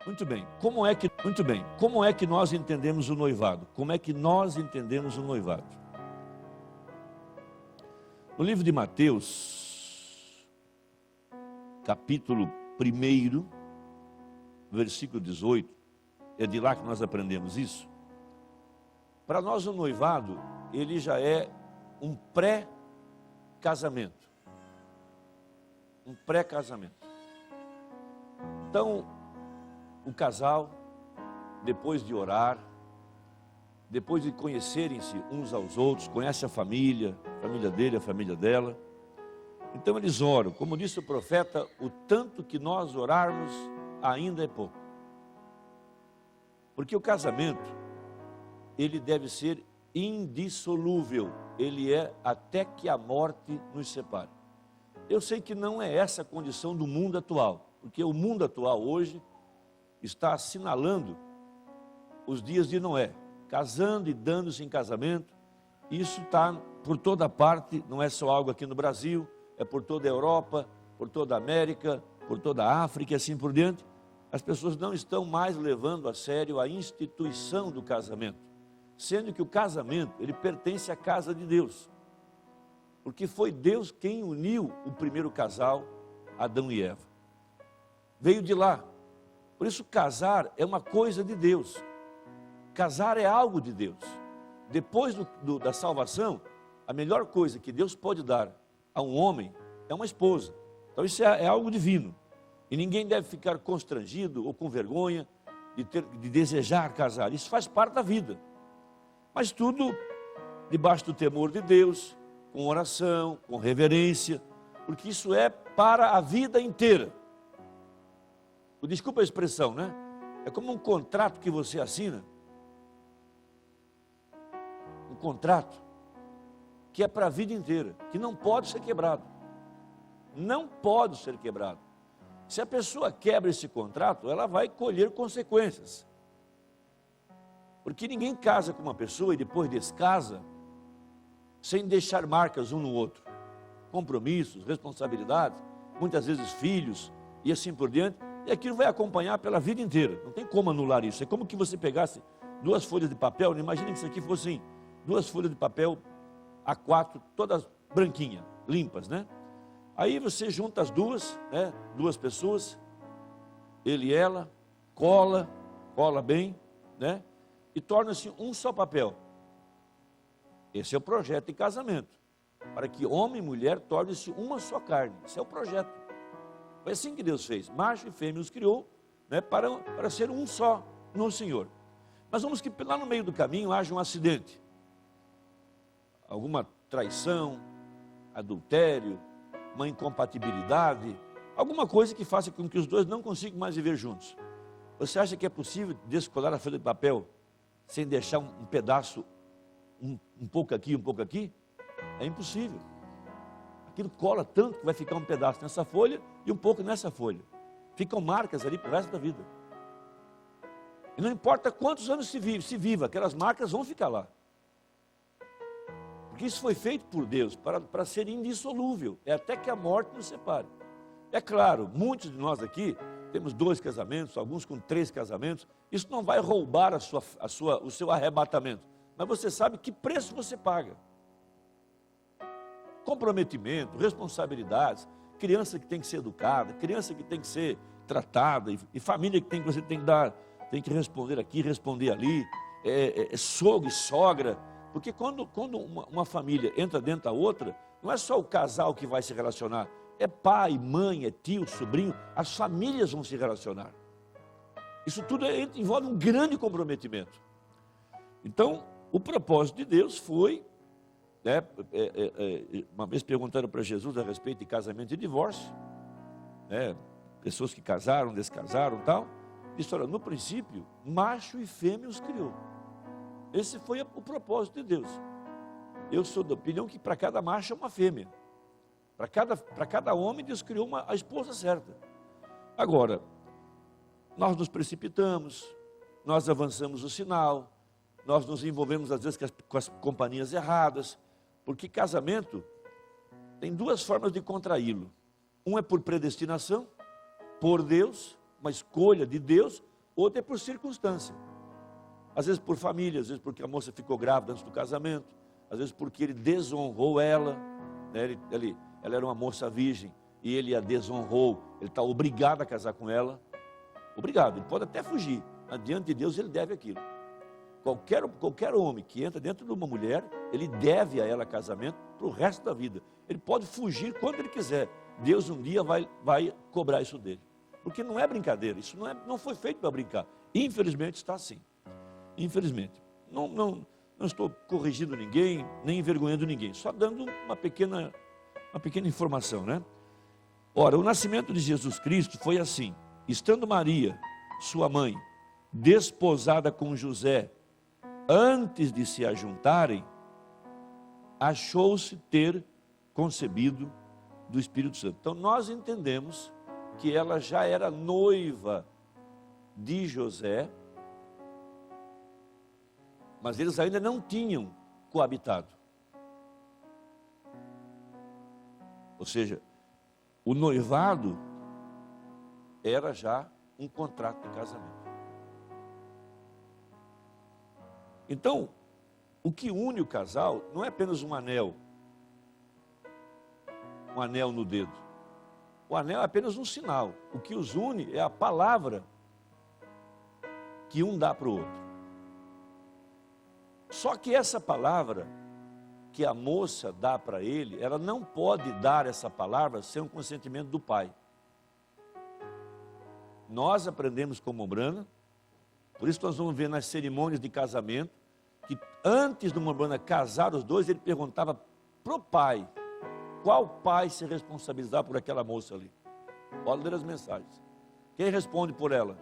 Muito bem, como é que nós entendemos o noivado? Como é que nós entendemos o noivado? No livro de Mateus, capítulo 1, versículo 18, é de lá que nós aprendemos isso. Para nós o noivado, ele já é um pré-casamento. Um pré-casamento. Então, o casal, depois de orar, depois de conhecerem-se uns aos outros, conhece a família dele, a família dela. Então eles oram, como disse o profeta, o tanto que nós orarmos ainda é pouco. Porque o casamento, ele deve ser indissolúvel, ele é até que a morte nos separe. Eu sei que não é essa a condição do mundo atual, porque o mundo atual hoje está assinalando os dias de Noé, casando e dando-se em casamento. Isso está por toda parte, não é só algo aqui no Brasil, é por toda a Europa, por toda a América, por toda a África e assim por diante. As pessoas não estão mais levando a sério a instituição do casamento, sendo que o casamento, ele pertence à casa de Deus, porque foi Deus quem uniu o primeiro casal, Adão e Eva. Veio de lá. Por isso casar é uma coisa de Deus. Casar é algo de Deus. Depois da salvação, a melhor coisa que Deus pode dar a um homem é uma esposa. Então isso é algo divino. E ninguém deve ficar constrangido ou com vergonha de desejar casar. Isso faz parte da vida. Mas tudo debaixo do temor de Deus, com oração, com reverência, porque isso é para a vida inteira. Desculpa a expressão, né? É como um contrato que você assina. Um contrato que é para a vida inteira, que não pode ser quebrado. Não pode ser quebrado. Se a pessoa quebra esse contrato, ela vai colher consequências. Porque ninguém casa com uma pessoa e depois descasa sem deixar marcas um no outro. Compromissos, responsabilidades, muitas vezes filhos e assim por diante. E aquilo vai acompanhar pela vida inteira. Não tem como anular isso. É como que você pegasse 2 folhas de papel. Imagina que isso aqui fossem 2 folhas de papel A4, todas branquinhas, limpas, né? Aí você junta as duas, né? 2 pessoas, ele e ela, cola bem, né? E torna-se um só papel. Esse é o projeto de casamento. Para que homem e mulher tornem-se uma só carne. Esse é o projeto. Foi assim que Deus fez, macho e fêmea os criou, né, para ser um só no Senhor. Mas vamos que lá no meio do caminho haja um acidente, alguma traição, adultério, uma incompatibilidade, alguma coisa que faça com que os dois não consigam mais viver juntos. Você acha que é possível descolar a folha de papel sem deixar um pedaço, um pouco aqui, um pouco aqui? É impossível. Aquilo cola tanto que vai ficar um pedaço nessa folha e um pouco nessa folha. Ficam marcas ali para o resto da vida. E não importa quantos anos se viva, aquelas marcas vão ficar lá. Porque isso foi feito por Deus para ser indissolúvel. É até que a morte nos separe. É claro, muitos de nós aqui temos 2 casamentos, alguns com 3 casamentos. Isso não vai roubar o seu arrebatamento. Mas você sabe que preço você paga. Comprometimento, responsabilidades, criança que tem que ser educada, criança que tem que ser tratada, e família que você tem que dar, tem que responder aqui, responder ali, sogro e sogra, porque quando uma família entra dentro da outra, não é só o casal que vai se relacionar, é pai, mãe, é tio, sobrinho, as famílias vão se relacionar. Isso tudo envolve um grande comprometimento. Então, o propósito de Deus foi, né, uma vez perguntaram para Jesus a respeito de casamento e divórcio, né, pessoas que casaram, descasaram e tal, disse, olha, no princípio, macho e fêmea os criou. Esse foi o propósito de Deus. Eu sou da opinião que para cada macho é uma fêmea. Para cada homem, Deus criou a esposa certa. Agora, nós nos precipitamos, nós avançamos o sinal, nós nos envolvemos às vezes com as companhias erradas, porque casamento tem duas formas de contraí-lo. Um é por predestinação, por Deus, uma escolha de Deus, outra é por circunstância. Às vezes por família, às vezes porque a moça ficou grávida antes do casamento, às vezes porque ele desonrou ela, né? Ela era uma moça virgem e ele a desonrou, ele está obrigado a casar com ela. Obrigado, ele pode até fugir, mas diante de Deus ele deve aquilo. Qualquer homem que entra dentro de uma mulher, ele deve a ela casamento para o resto da vida. Ele pode fugir quando ele quiser. Deus um dia vai cobrar isso dele. Porque não é brincadeira, isso não foi feito para brincar. Infelizmente está assim. Infelizmente. Não estou corrigindo ninguém, nem envergonhando ninguém, só dando uma pequena informação, né? Ora, o nascimento de Jesus Cristo foi assim. Estando Maria, sua mãe, desposada com José, antes de se ajuntarem, achou-se ter concebido do Espírito Santo. Então nós entendemos que ela já era noiva de José, mas eles ainda não tinham coabitado. Ou seja, o noivado era já um contrato de casamento. Então, o que une o casal não é apenas um anel no dedo. O anel é apenas um sinal. O que os une é a palavra que um dá para o outro. Só que essa palavra que a moça dá para ele, ela não pode dar essa palavra sem um consentimento do pai. Nós aprendemos com Mombrana, por isso nós vamos ver nas cerimônias de casamento, que antes do Mombrana casar os dois, ele perguntava para o pai, qual pai se responsabilizar por aquela moça ali? Pode ler as mensagens. Quem responde por ela?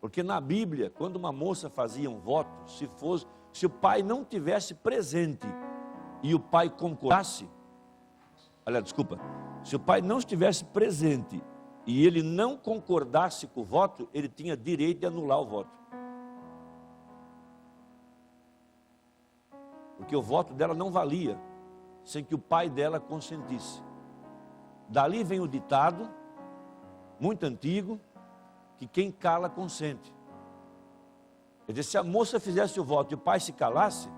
Porque na Bíblia, quando uma moça fazia um voto, se o pai não tivesse presente e o pai concordasse, se o pai não estivesse presente e ele não concordasse com o voto, ele tinha direito de anular o voto. Porque o voto dela não valia sem que o pai dela consentisse. Dali vem o ditado, muito antigo, que quem cala consente. Quer dizer, se a moça fizesse o voto e o pai se calasse,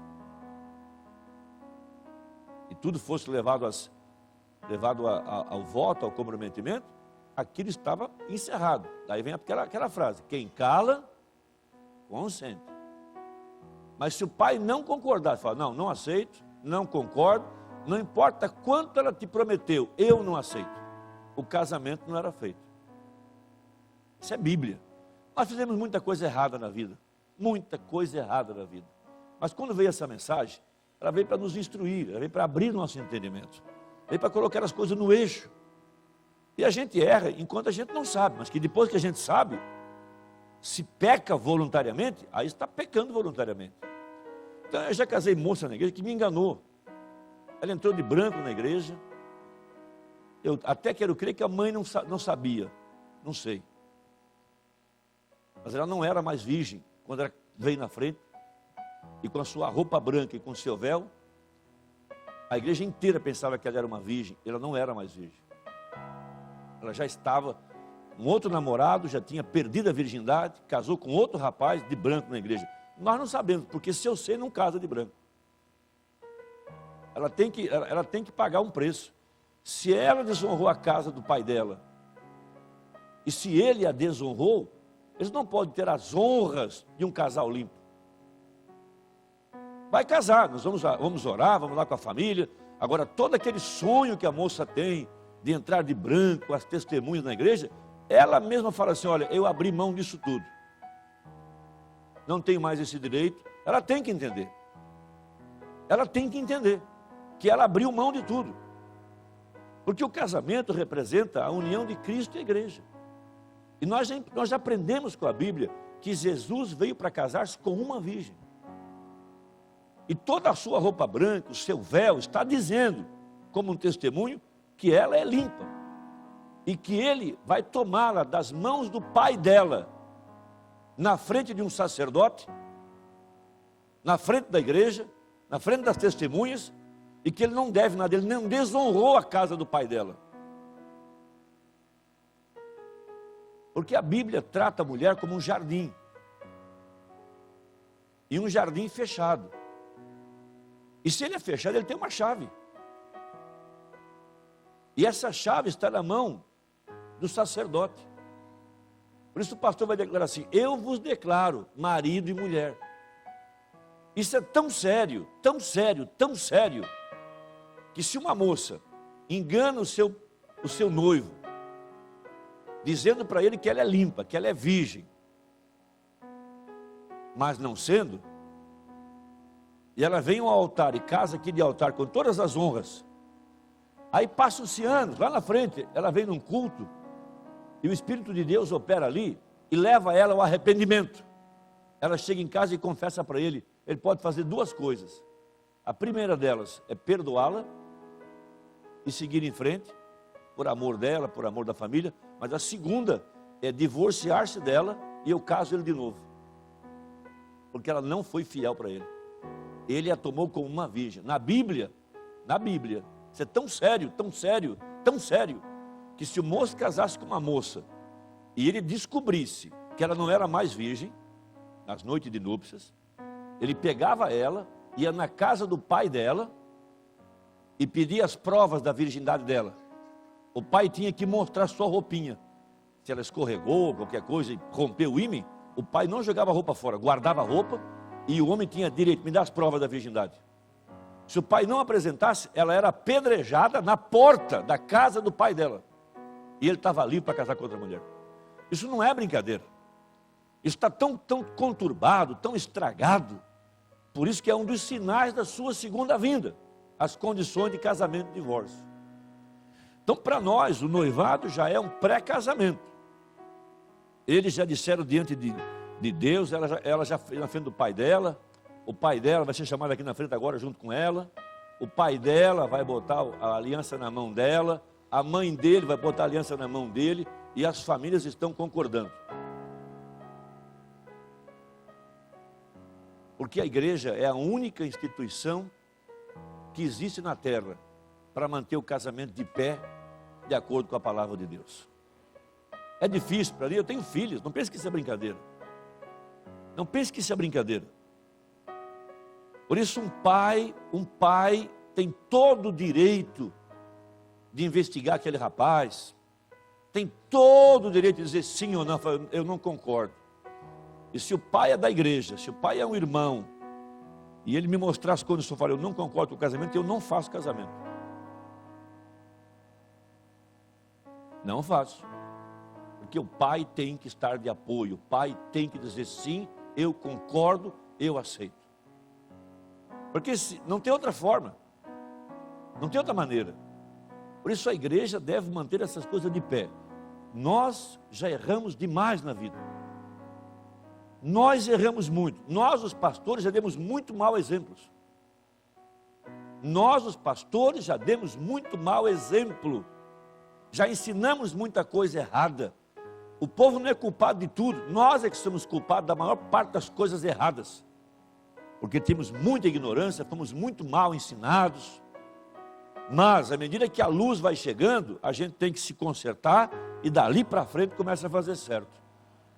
e tudo fosse levado ao voto, ao comprometimento, aquilo estava encerrado. Daí vem aquela frase, quem cala, consente. Mas se o pai não concordar, fala, não aceito, não concordo, não importa quanto ela te prometeu, eu não aceito. O casamento não era feito. Isso é Bíblia. Nós fizemos muita coisa errada na vida. Muita coisa errada na vida. Mas quando veio essa mensagem, ela veio para nos instruir, ela veio para abrir nosso entendimento. Veio para colocar as coisas no eixo. E a gente erra enquanto a gente não sabe, mas que depois que a gente sabe, se peca voluntariamente, aí está pecando voluntariamente. Então eu já casei moça na igreja que me enganou. Ela entrou de branco na igreja. Eu até quero crer que a mãe não sabia, não sei. Mas ela não era mais virgem quando ela veio na frente, e com a sua roupa branca e com o seu véu, a igreja inteira pensava que ela era uma virgem. Ela não era mais virgem. Ela já estava com outro namorado, já tinha perdido a virgindade, casou com outro rapaz de branco na igreja. Nós não sabemos, porque se eu sei, não casa de branco. Ela tem que pagar um preço. Se ela desonrou a casa do pai dela, e se ele a desonrou, eles não podem ter as honras de um casal limpo. Vai casar, nós vamos orar, vamos lá com a família. Agora, todo aquele sonho que a moça tem de entrar de branco, as testemunhas na igreja, ela mesma fala assim, olha, eu abri mão disso tudo. Não tenho mais esse direito. Ela tem que entender. Ela tem que entender que ela abriu mão de tudo. Porque o casamento representa a união de Cristo e a igreja. E nós já aprendemos com a Bíblia que Jesus veio para casar-se com uma virgem. E toda a sua roupa branca, o seu véu, está dizendo, como um testemunho, que ela é limpa. E que ele vai tomá-la das mãos do pai dela, na frente de um sacerdote, na frente da igreja, na frente das testemunhas, e que ele não deve nada, ele não desonrou a casa do pai dela. Porque a Bíblia trata a mulher como um jardim, e um jardim fechado. E se ele é fechado, ele tem uma chave. E essa chave está na mão do sacerdote. Por isso o pastor vai declarar assim: eu vos declaro marido e mulher. Isso é tão sério, tão sério, tão sério, que se uma moça engana o seu noivo, dizendo para ele que ela é limpa, que ela é virgem, mas não sendo, e ela vem ao altar e casa aqui de altar com todas as honras, aí passam-se anos, lá na frente, ela vem num culto, e o Espírito de Deus opera ali, e leva ela ao arrependimento. Ela chega em casa e confessa para ele. Ele pode fazer duas coisas. A primeira delas é perdoá-la e seguir em frente, por amor dela, por amor da família. Mas a segunda é divorciar-se dela e eu caso ele de novo, porque ela não foi fiel para ele. Ele a tomou como uma virgem. Na Bíblia, isso é tão sério, tão sério, tão sério, que se o moço casasse com uma moça e ele descobrisse que ela não era mais virgem, nas noites de núpcias, ele pegava ela, ia na casa do pai dela e pedia as provas da virgindade dela. O pai tinha que mostrar sua roupinha. Se ela escorregou, qualquer coisa, e rompeu o ímã, o pai não jogava a roupa fora, guardava a roupa, e o homem tinha direito, me dá as provas da virgindade. Se o pai não apresentasse, ela era apedrejada na porta da casa do pai dela. E ele estava livre para casar com outra mulher. Isso não é brincadeira. Isso está tão conturbado, tão estragado. Por isso que é um dos sinais da sua segunda vinda, as condições de casamento e divórcio. Então, para nós, o noivado já é um pré-casamento. Eles já disseram diante de Deus, ela já fez na frente do pai dela. O pai dela vai ser chamado aqui na frente agora junto com ela. O pai dela vai botar a aliança na mão dela. A mãe dele vai botar a aliança na mão dele. E as famílias estão concordando. Porque a igreja é a única instituição que existe na terra para manter o casamento de pé, de acordo com a palavra de Deus. É difícil para mim, eu tenho filhos, não pense que isso é brincadeira. Não pense que isso é brincadeira. Por isso um pai tem todo o direito de investigar aquele rapaz, tem todo o direito de dizer sim ou não, eu não concordo. E se o pai é da igreja, se o pai é um irmão, e ele me mostrar as condições, eu falo, eu não concordo com o casamento, eu não faço casamento. Não faço. Porque o pai tem que estar de apoio, o pai tem que dizer sim, eu concordo, eu aceito. Porque não tem outra forma, não tem outra maneira. Por isso a igreja deve manter essas coisas de pé. Nós já erramos demais na vida. Nós erramos muito. Nós, os pastores, já demos muito mau exemplos. Nós, os pastores, já demos muito mau exemplo. Já ensinamos muita coisa errada. O povo não é culpado de tudo. Nós é que somos culpados da maior parte das coisas erradas. Porque temos muita ignorância, fomos muito mal ensinados. Mas, à medida que a luz vai chegando, a gente tem que se consertar e dali para frente começa a fazer certo.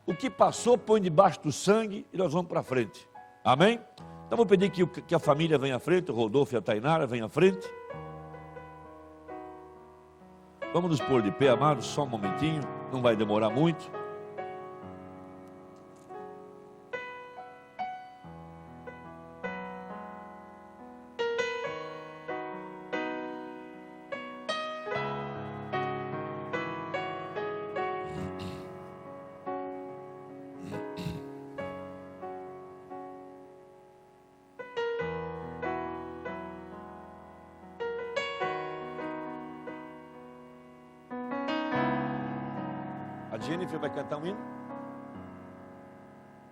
O que passou, põe debaixo do sangue e nós vamos para frente. Amém? Então vou pedir que a família venha à frente, o Rodolfo e a Tainara venham à frente. Vamos nos pôr de pé, amados, só um momentinho, não vai demorar muito. A Jennifer vai cantar um hino?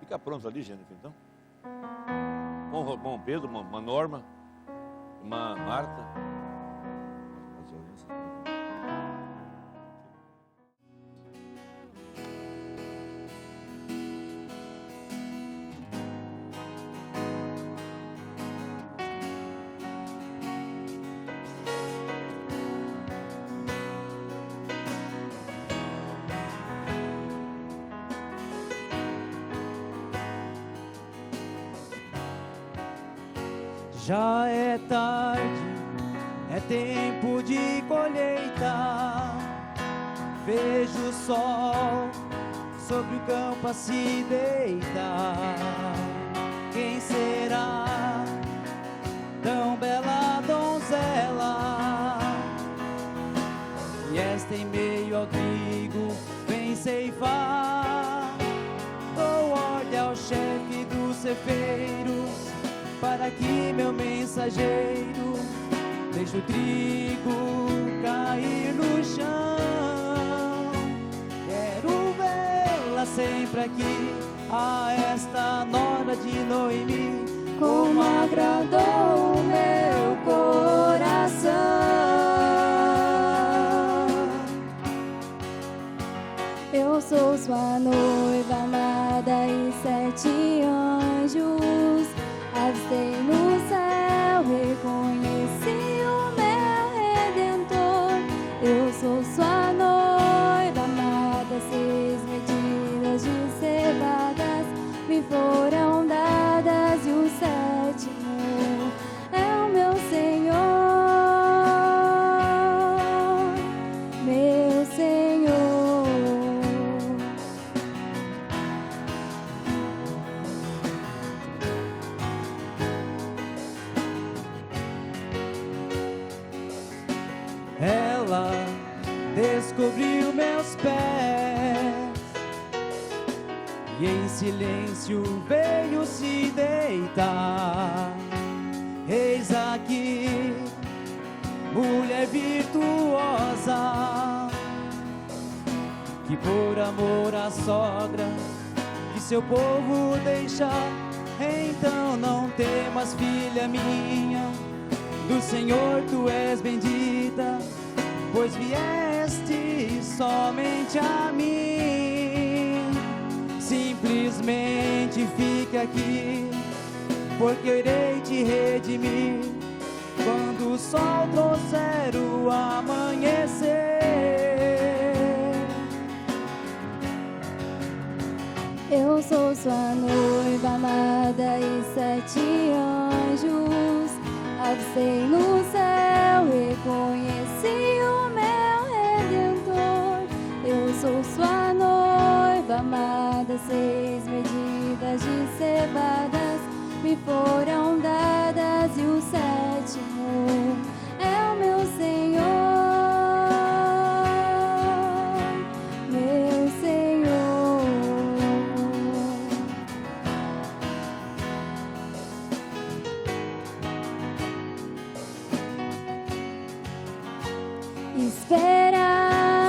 Fica pronto ali, Jennifer, então. Bom Pedro, uma Norma, uma Marta. Já é tarde, é tempo de colheita. Vejo o sol sobre o campo a se deitar. Quem será tão bela donzela? E esta em meio ao trigo vem ceifar. Dou ordem ao chefe dos cefeiros, para que meu mensageiro deixe o trigo cair no chão. Quero vê-la sempre aqui, a esta nora de Noemi, como agradou o meu coração. Eu sou sua noiva amada e 7 anjos avistei no céu, reconheci o meu Redentor. Eu sou sua noiva amada, 6 medidas de cevadas me foram dadas, e o 7º é o meu Senhor, meu Senhor. Ela descobriu meus pés e em silêncio veio se deitar. Eis aqui, mulher virtuosa, que por amor à sogra de seu povo deixa. Então não temas, filha minha, do Senhor tu és bendita, pois vieste somente a mim. Simplesmente fique aqui, porque eu irei te redimir quando o sol trouxer o amanhecer. Eu sou sua noiva amada e 7 anjos avistei no céu, reconheci o meu Redentor. Eu sou sua noiva amada, 6 medidas de cevadas me foram dadas, e o 7º é o meu Senhor, meu Senhor. Espera,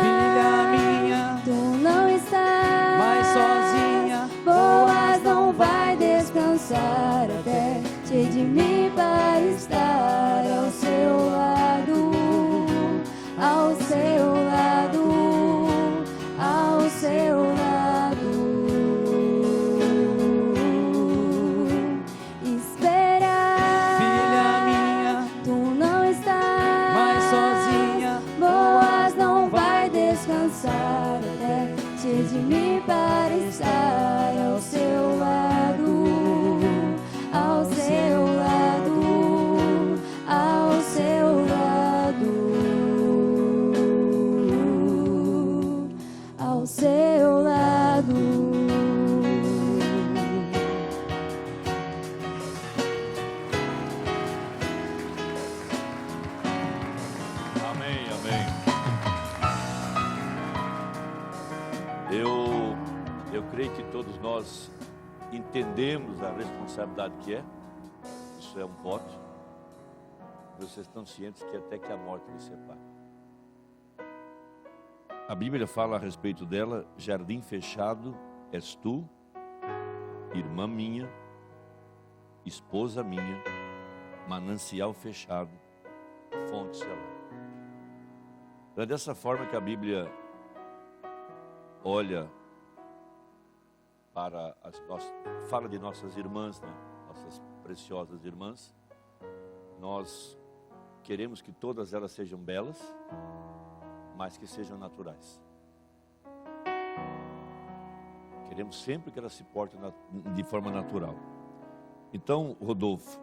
Filha minha, tu não estás mais sozinha. Boaz não vai descansar até te redimir para estar ao seu lado, ao seu lado, ao seu lado. Espera, Filha minha, tu não estás mais sozinha. Boaz não vai descansar até te redimir para estar ao seu lado, ao seu lado, ao seu lado, ao seu lado. Amém, amém. Eu creio que todos nós entendemos a responsabilidade que é. Isso é um voto. Vocês estão cientes que até que a morte nos separe. A Bíblia fala a respeito dela: jardim fechado és tu, irmã minha, esposa minha, manancial fechado, fonte selada. É dessa forma que a Bíblia olha para fala de nossas irmãs, né? Nossas preciosas irmãs. Nós queremos que todas elas sejam belas, mas que sejam naturais. Queremos sempre que elas se portem de forma natural. Então, Rodolfo,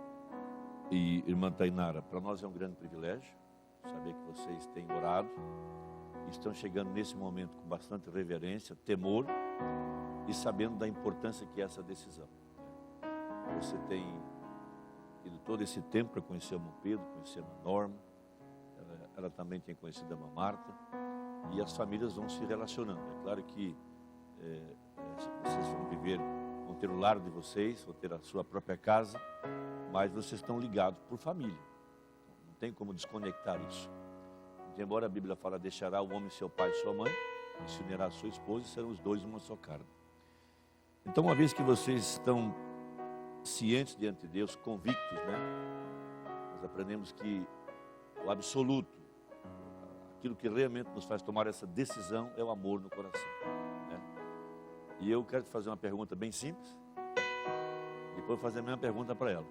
E irmã Tainara, para nós é um grande privilégio saber que vocês têm orado e estão chegando nesse momento com bastante reverência, temor e sabendo da importância que é essa decisão. Você tem tido todo esse tempo para conhecer a irmã Pedro, conhecer a irmã Norma, ela também tem conhecido a irmã Marta, e as famílias vão se relacionando. É claro que vocês vão viver, vão ter o lar de vocês, vão ter a sua própria casa, mas vocês estão ligados por família. Não tem como desconectar isso. Embora a Bíblia fala, deixará o homem seu pai e sua mãe, e se unirá a sua esposa, e serão os dois uma só carne. Então, uma vez que vocês estão cientes diante de Deus, convictos, né? Nós aprendemos que o absoluto, aquilo que realmente nos faz tomar essa decisão é o amor no coração, né? E eu quero te fazer uma pergunta bem simples, depois fazer a mesma pergunta para ela.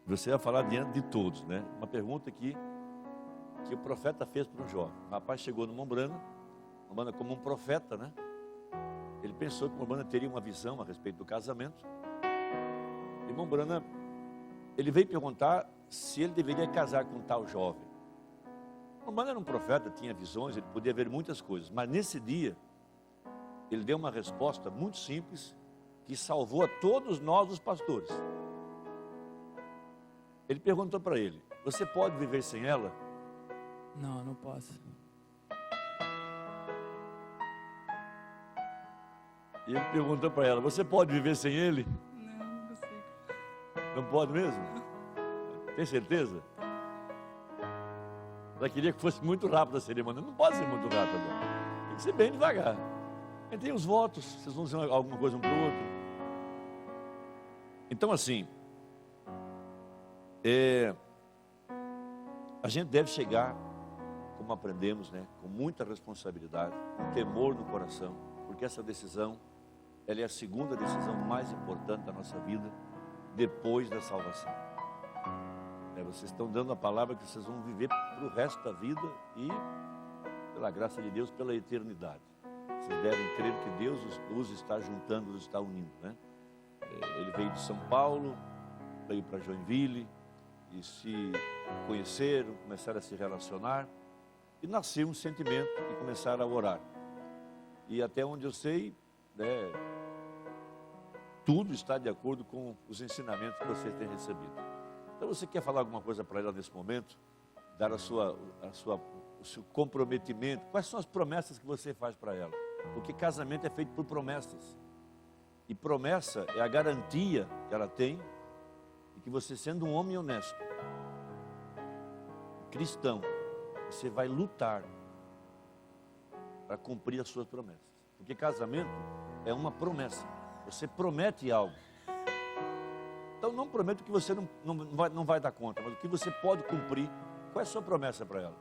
Você vai falar diante de todos, né? Uma pergunta que o profeta fez para um jovem. O rapaz chegou no Mombrana como um profeta, né? Ele pensou que o Mombrana teria uma visão a respeito do casamento. E Mombrana, ele veio perguntar se ele deveria casar com um tal jovem. Mombrana era um profeta, tinha visões, ele podia ver muitas coisas. Mas nesse dia, ele deu uma resposta muito simples, que salvou a todos nós, os pastores. Ele perguntou para ele, você pode viver sem ela? Não, não posso. E ele perguntou para ela, você pode viver sem ele? Não, não consigo. Não pode mesmo? Tem certeza? Ela queria que fosse muito rápido a cerimônia. Não pode ser muito rápido. Tem que ser bem devagar. Aí tem os votos, vocês vão dizer alguma coisa um para o outro. Então assim, a gente deve chegar, como aprendemos, né, com muita responsabilidade, com temor no coração, porque essa decisão, ela é a segunda decisão mais importante da nossa vida, depois da salvação. Vocês estão dando a palavra que vocês vão viver para o resto da vida e, pela graça de Deus, pela eternidade. Vocês devem crer que Deus os está juntando, os está unindo, né? Ele veio de São Paulo, veio para Joinville, e se conheceram, começaram a se relacionar, e nasceu um sentimento e começaram a orar. E até onde eu sei, né, tudo está de acordo com os ensinamentos que vocês têm recebido. Então você quer falar alguma coisa para ela nesse momento? Dar o seu comprometimento? Quais são as promessas que você faz para ela? Porque casamento é feito por promessas. E promessa é a garantia que ela tem de que você, sendo um homem honesto, cristão, você vai lutar para cumprir as suas promessas. Porque casamento é uma promessa. Você promete algo. Então não prometa que você não vai dar conta, mas o que você pode cumprir. Qual é a sua promessa para ela?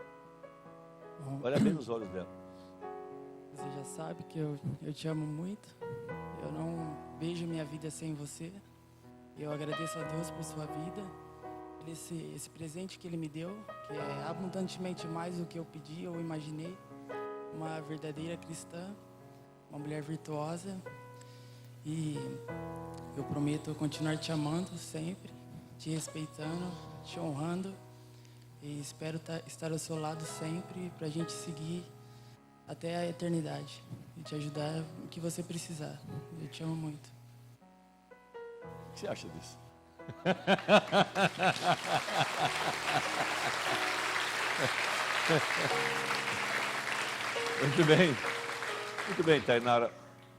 Olha bem nos olhos dela. Você já sabe que eu te amo muito. Eu não vejo minha vida sem você. Eu agradeço a Deus por sua vida, por esse presente que Ele me deu, que é abundantemente mais do que eu pedi ou imaginei. Uma verdadeira cristã, uma mulher virtuosa. E eu prometo continuar te amando sempre, te respeitando, te honrando. E espero estar ao seu lado sempre para a gente seguir até a eternidade e te ajudar o que você precisar. Eu te amo muito. O que você acha disso? Muito bem, Tainara.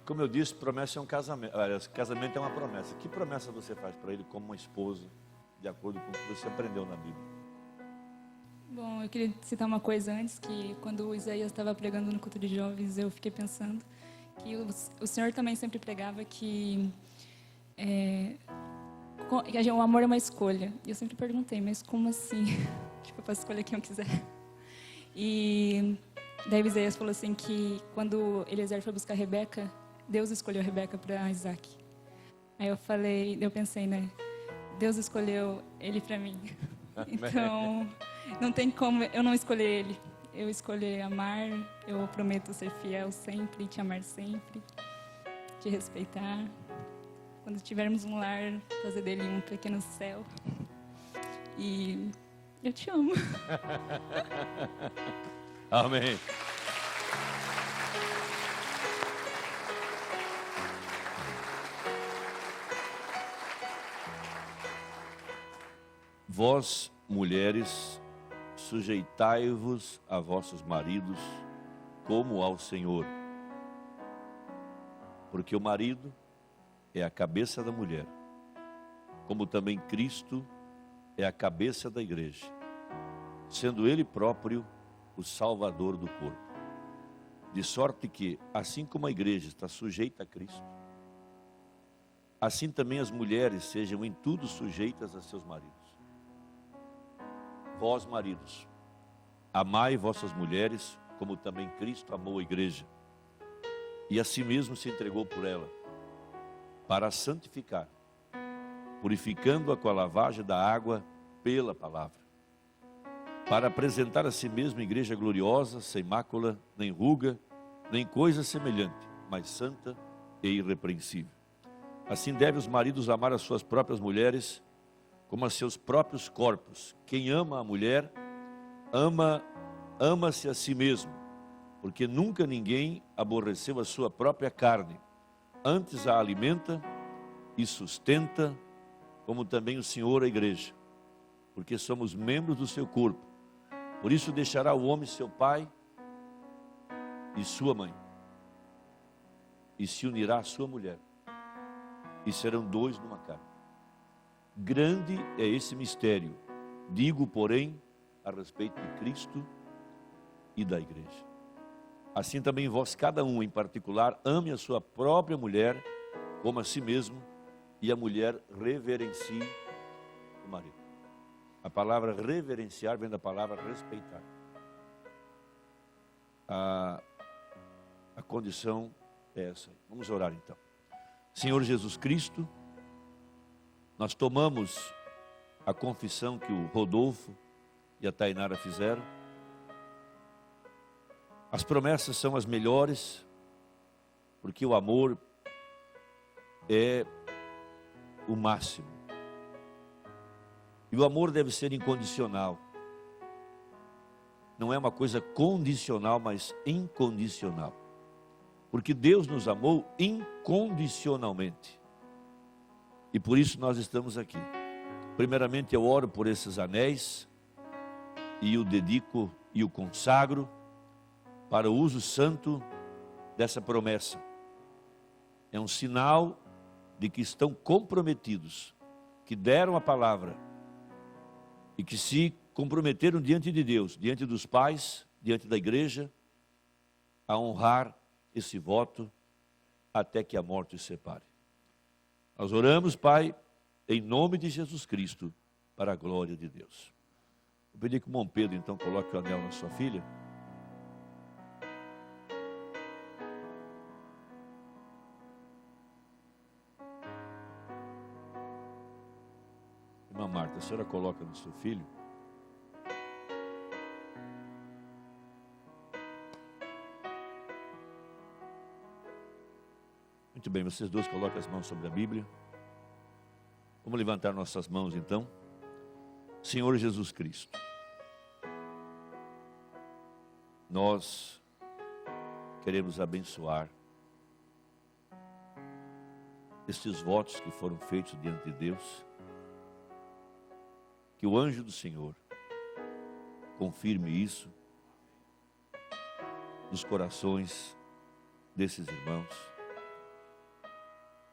Como eu disse, promessa é um casamento. Aliás, casamento é uma promessa. Que promessa você faz para ele como uma esposa, de acordo com o que você aprendeu na Bíblia? Bom, eu queria citar uma coisa antes, que quando o Isaías estava pregando no culto de jovens, eu fiquei pensando que o Senhor também sempre pregava que o amor é uma escolha. E eu sempre perguntei, mas como assim? Tipo, eu posso escolher quem eu quiser. E daí o Isaías falou assim que quando Eliezer foi buscar Rebeca, Deus escolheu Rebeca para Isaac. Aí eu pensei, né? Deus escolheu ele para mim. Então, não tem como eu não escolher ele. Eu escolhi amar, eu prometo ser fiel sempre, te amar sempre, te respeitar. Quando tivermos um lar, fazer dele um pequeno céu. E eu te amo. Amém. Vós, mulheres, sujeitai-vos a vossos maridos como ao Senhor. Porque o marido é a cabeça da mulher, como também Cristo é a cabeça da igreja, sendo Ele próprio o Salvador do corpo. De sorte que, assim como a igreja está sujeita a Cristo, assim também as mulheres sejam em tudo sujeitas a seus maridos. Vós, maridos, amai vossas mulheres, como também Cristo amou a igreja, e a si mesmo se entregou por ela, para a santificar, purificando-a com a lavagem da água pela palavra, para apresentar a si mesmo igreja gloriosa, sem mácula, nem ruga, nem coisa semelhante, mas santa e irrepreensível. Assim devem os maridos amar as suas próprias mulheres, como a seus próprios corpos. Quem ama a mulher, ama-se a si mesmo, porque nunca ninguém aborreceu a sua própria carne, antes a alimenta e sustenta, como também o Senhor a igreja, porque somos membros do seu corpo. Por isso deixará o homem seu pai e sua mãe, e se unirá à sua mulher, e serão dois numa carne. Grande é esse mistério, digo, porém, a respeito de Cristo e da igreja. Assim também vós, cada um em particular, ame a sua própria mulher como a si mesmo, e a mulher reverencie o marido. A palavra reverenciar vem da palavra respeitar. A condição é essa. Vamos orar então. Senhor Jesus Cristo, nós tomamos a confissão que o Rodolfo e a Tainara fizeram. As promessas são as melhores, porque o amor é o máximo. E o amor deve ser incondicional. Não é uma coisa condicional, mas incondicional. Porque Deus nos amou incondicionalmente. E por isso nós estamos aqui. Primeiramente eu oro por esses anéis, e o dedico e o consagro para o uso santo dessa promessa. É um sinal de que estão comprometidos, que deram a palavra e que se comprometeram diante de Deus, diante dos pais, diante da igreja, a honrar esse voto até que a morte os separe. Nós oramos, Pai, em nome de Jesus Cristo, para a glória de Deus. Vou pedir que o Dom Pedro, então, coloque o anel na sua filha. Irmã Marta, a senhora coloca no seu filho. Muito bem, vocês dois colocam as mãos sobre a Bíblia. Vamos levantar nossas mãos então. Senhor Jesus Cristo, nós queremos abençoar estes votos que foram feitos diante de Deus. Que o anjo do Senhor confirme isso nos corações desses irmãos.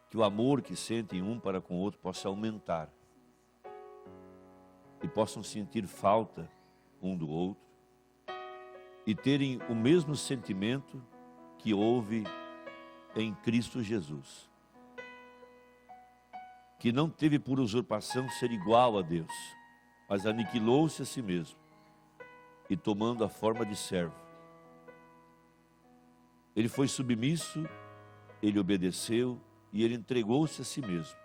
Que o amor que sentem um para com o outro possa aumentar. E possam sentir falta um do outro. E terem o mesmo sentimento que houve em Cristo Jesus. Que não teve por usurpação ser igual a Deus, mas aniquilou-se a si mesmo. E tomando a forma de servo. Ele foi submisso, ele obedeceu, e ele entregou-se a si mesmo.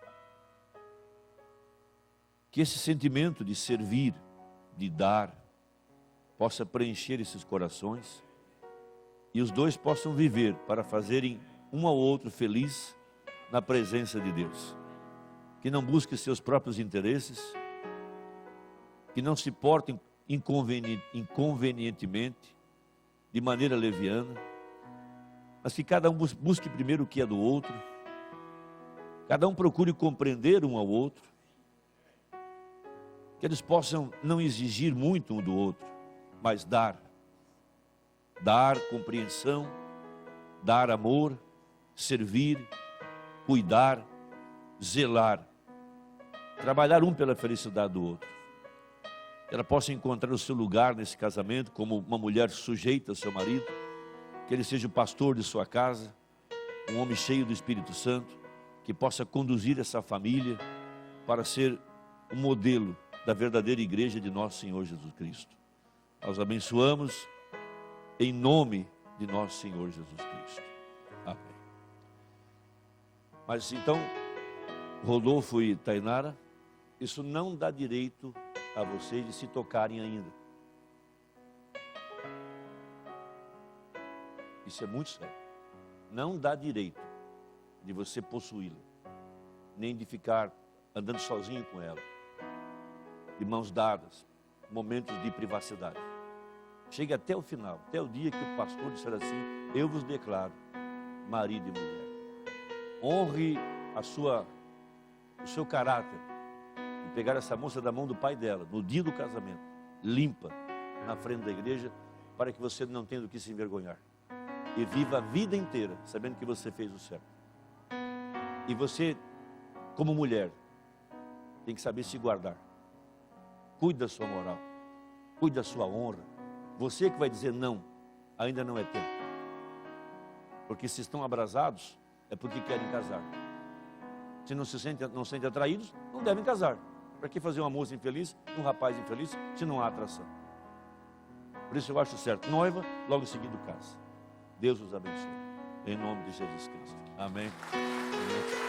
Que esse sentimento de servir, de dar, possa preencher esses corações, e os dois possam viver para fazerem um ao outro feliz na presença de Deus. Que não busque seus próprios interesses, que não se portem inconvenientemente, de maneira leviana, mas que cada um busque primeiro o que é do outro, cada um procure compreender um ao outro, que eles possam não exigir muito um do outro, mas dar compreensão, dar amor, servir, cuidar, zelar, trabalhar um pela felicidade do outro. Que ela possa encontrar o seu lugar nesse casamento como uma mulher sujeita ao seu marido, que ele seja o pastor de sua casa, um homem cheio do Espírito Santo, que possa conduzir essa família para ser o modelo da verdadeira igreja de nosso Senhor Jesus Cristo. Nós abençoamos em nome de nosso Senhor Jesus Cristo. Amém. Mas então, Rodolfo e Tainara, isso não dá direito a vocês de se tocarem ainda. Isso é muito sério. Não dá direito de você possuí-la, nem de ficar andando sozinho com ela, de mãos dadas, momentos de privacidade. Chegue até o final, até o dia que o pastor disser assim: eu vos declaro marido e mulher. Honre o seu caráter, e pegar essa moça da mão do pai dela, no dia do casamento, limpa, na frente da igreja, para que você não tenha do que se envergonhar. E viva a vida inteira, sabendo que você fez o certo. E você, como mulher, tem que saber se guardar. Cuide da sua moral, cuide da sua honra. Você que vai dizer não, ainda não é tempo. Porque se estão abrasados, é porque querem casar. Se não se sentem atraídos, não devem casar. Para que fazer uma moça infeliz, um rapaz infeliz, se não há atração? Por isso eu acho certo. Noiva, logo em seguida casa. Deus os abençoe. Em nome de Jesus Cristo. Amém. Amém.